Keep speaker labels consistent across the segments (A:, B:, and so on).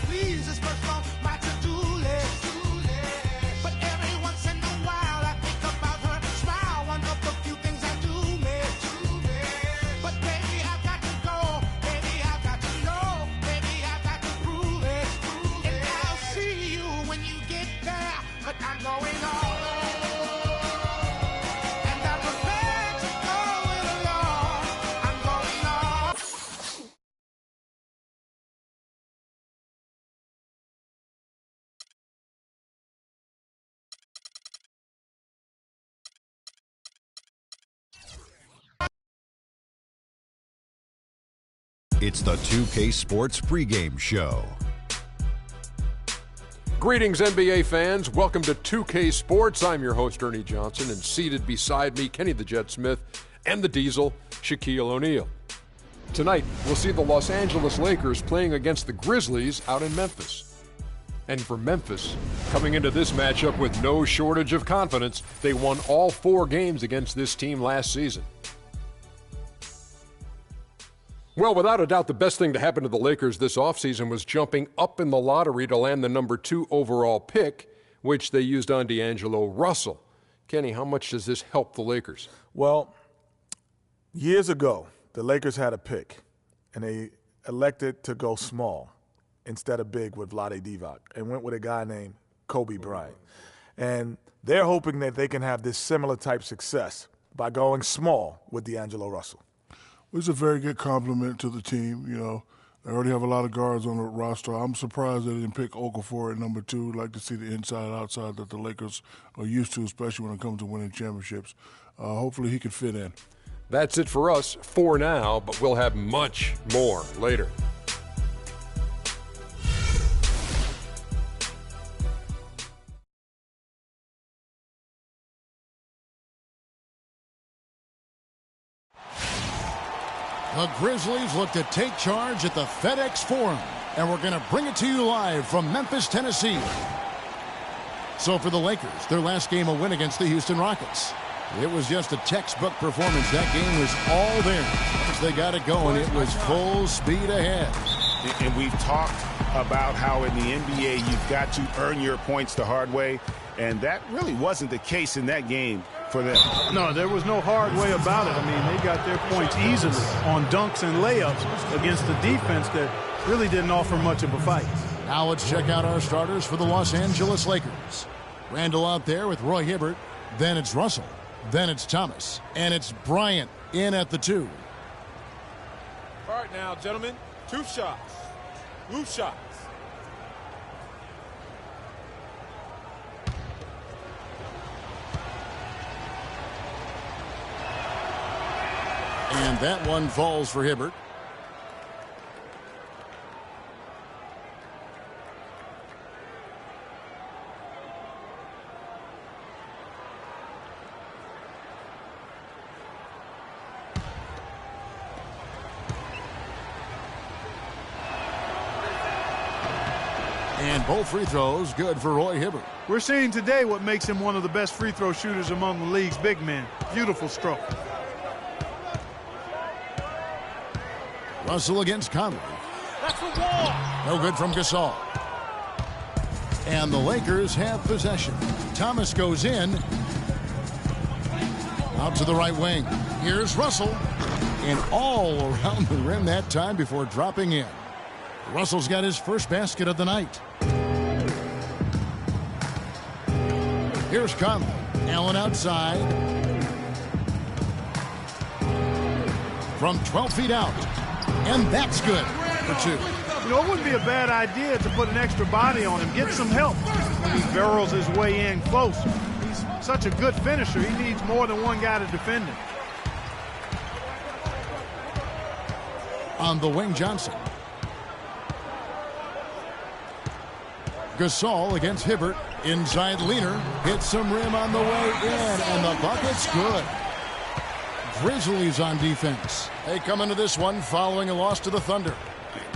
A: please is first on my to-do list. But every once in a while I think about her smile, one of the few things I do miss. But baby, I got to go, baby, I got to know, baby, I got to prove it. And I'll see you when you get there, but I'm going on. And I'm prepared to go it alone. I'm going on.
B: It's the 2K Sports pregame show.
C: Greetings, NBA fans. Welcome to 2K Sports. I'm your host, Ernie Johnson, and seated beside me, Kenny the Jet Smith and the Diesel, Shaquille O'Neal. Tonight, we'll see the Los Angeles Lakers playing against the Grizzlies out in Memphis. And for Memphis, coming into this matchup with no shortage of confidence, they won all 4 games against this team last season. Well, without a doubt, the best thing to happen to the Lakers this offseason was jumping up in the lottery to land the number 2 overall pick, which they used on D'Angelo Russell. Kenny, how much does this help the Lakers?
D: Well, years ago, the Lakers had a pick, and they elected to go small instead of big with Vlade Divac and went with a guy named Kobe Bryant. And they're hoping that they can have this similar type success by going small with D'Angelo Russell.
E: It's a very good compliment to the team. You know, they already have a lot of guards on the roster. I'm surprised they didn't pick Okafor at number 2. I'd like to see the inside-outside that the Lakers are used to, especially when it comes to winning championships. Hopefully he can fit in.
C: That's it for us for now, but we'll have much more later.
F: The Grizzlies look to take charge at the FedEx Forum, and we're going to bring it to you live from Memphis, Tennessee. So for the Lakers, their last game a win against the Houston Rockets. It was just a textbook performance. That game was all there. Once they got it going, it was full speed ahead.
G: And we've talked about how in the NBA you've got to earn your points the hard way, and that really wasn't the case in that game for them.
H: No, there was no hard way about it. I mean, they got their points easily on dunks and layups against the defense that really didn't offer much of a fight.
F: Now let's check out our starters for the Los Angeles Lakers. Randall out there with Roy Hibbert. Then it's Russell. Then it's Thomas. And it's Bryant in at the 2.
I: All right now, gentlemen. 2 shots. Loose shots.
F: And that one falls for Hibbert. And both free throws good for Roy Hibbert.
H: We're seeing today what makes him one of the best free throw shooters among the league's big men. Beautiful stroke.
F: Russell against Conley.
I: That's the wall.
F: No good from Gasol. And the Lakers have possession. Thomas goes in. Out to the right wing. Here's Russell. And all around the rim that time before dropping in. Russell's got his first basket of the night. Here's Conley. Allen outside. From 12 feet out. And that's good for 2.
H: You know, it wouldn't be a bad idea to put an extra body on him, get some help when he barrels his way in close. He's such a good finisher. He needs more than one guy to defend him.
F: On the wing, Johnson. Gasol against Hibbert. Inside leaner. Hits some rim on the way in. And the bucket's good. Grizzlies on defense. They come into this one following a loss to the Thunder.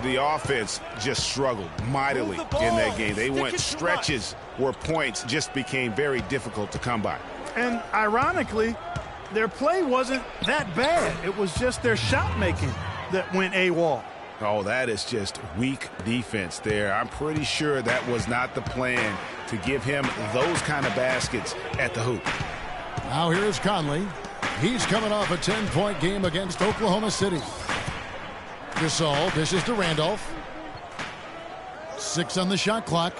G: The offense just struggled mightily in that game. They went stretches where points just became very difficult to come by.
H: And ironically, their play wasn't that bad. It was just their shot making that went AWOL.
G: Oh, that is just weak defense there. I'm pretty sure that was not the plan to give him those kind of baskets at the hoop.
F: Now here's Conley. He's coming off a 10-point game against Oklahoma City. Gasol dishes to Randolph. 6 on the shot clock.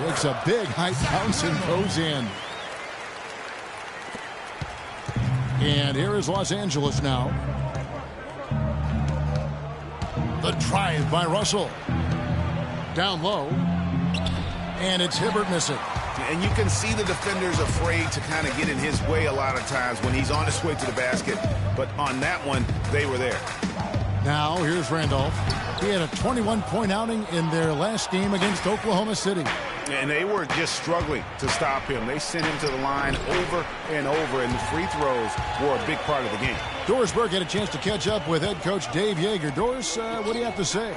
F: Takes a big height bounce and goes in. And here is Los Angeles now. The drive by Russell. Down low. And it's Hibbert missing.
G: And you can see the defenders afraid to kind of get in his way a lot of times when he's on his way to the basket. But on that one, they were there.
F: Now here's Randolph. He had a 21-point outing in their last game against Oklahoma City.
G: And they were just struggling to stop him. They sent him to the line over and over, and the free throws were a big part of the game.
F: Doris Burke had a chance to catch up with head coach Dave Yeager. Doris, what do you have to say?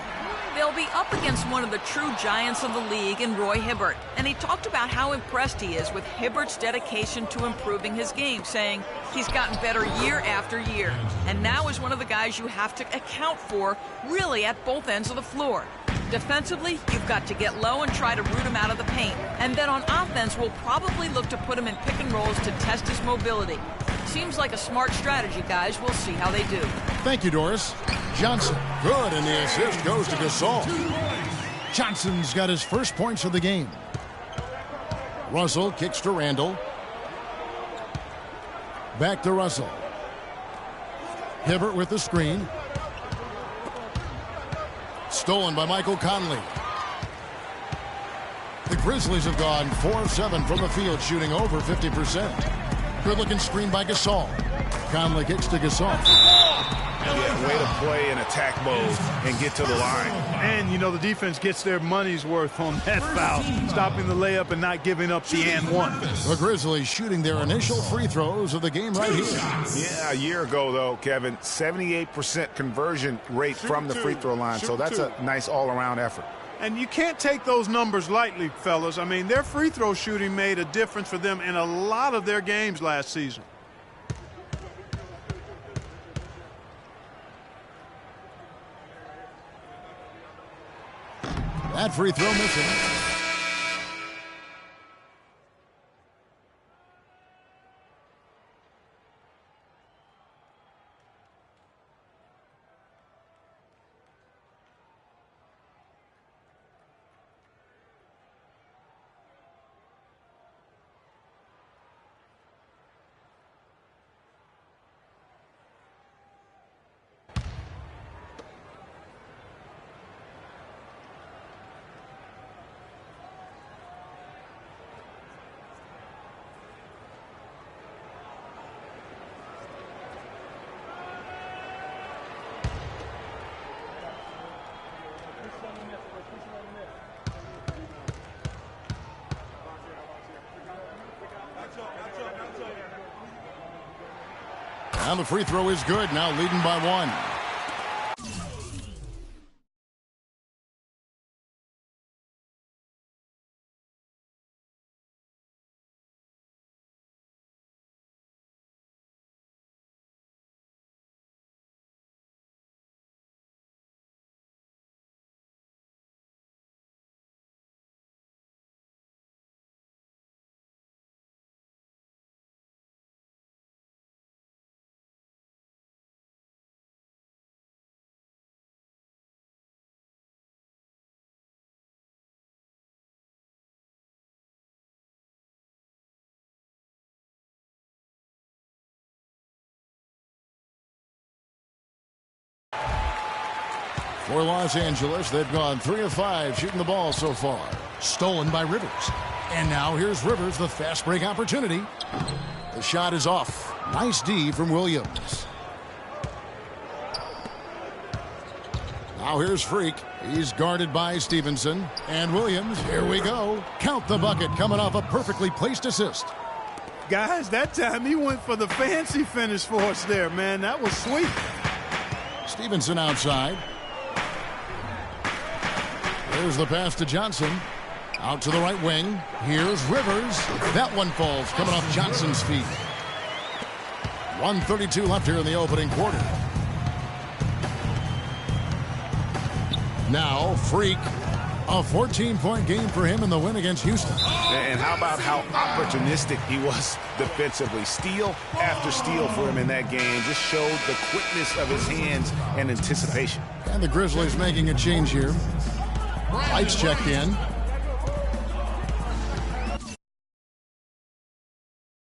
J: They'll be up against one of the true giants of the league in Roy Hibbert. And he talked about how impressed he is with Hibbert's dedication to improving his game, saying he's gotten better year after year. And now is one of the guys you have to account for, really at both ends of the floor. Defensively, you've got to get low and try to root him out of the paint. And then on offense, we'll probably look to put him in pick and rolls to test his mobility. Seems like a smart strategy, guys. We'll see how they do.
F: Thank you, Doris. Johnson, good, and the assist goes to Gasol. Johnson's got his first points of the game. Russell kicks to Randall. Back to Russell. Hibbert with the screen. Stolen by Michael Conley. The Grizzlies have gone 4 of 7 from the field, shooting over 50%. Good-looking screen by Gasol. Conley kicks to Gasol.
G: Yeah, way to play in attack mode and get to the line.
H: And, you know, the defense gets their money's worth on that foul, stopping the layup and not giving up the and one.
F: The Grizzlies shooting their initial free throws of the game right here.
G: Yeah, a year ago, though, Kevin, 78% conversion rate from the free throw line. So that's a nice all-around effort.
H: And you can't take those numbers lightly, fellas. I mean, their free throw shooting made a difference for them in a lot of their games last season.
F: That free throw missing. And the free throw is good, now leading by 1. For Los Angeles, they've gone 3 of 5 shooting the ball so far. Stolen by Rivers. And now here's Rivers, the fast break opportunity. The shot is off. Nice D from Williams. Now here's Freak. He's guarded by Stevenson. And Williams, here we go. Count the bucket coming off a perfectly placed assist.
H: Guys, that time he went for the fancy finish for us there, man. That was sweet.
F: Stevenson outside. There's the pass to Johnson. Out to the right wing. Here's Rivers. That one falls coming off Johnson's feet. 1:32 left here in the opening quarter. Now, Freak. A 14-point game for him in the win against Houston.
G: And how about how opportunistic he was defensively? Steal after steal for him in that game just showed the quickness of his hands and anticipation.
F: And the Grizzlies making a change here. Lights checked in.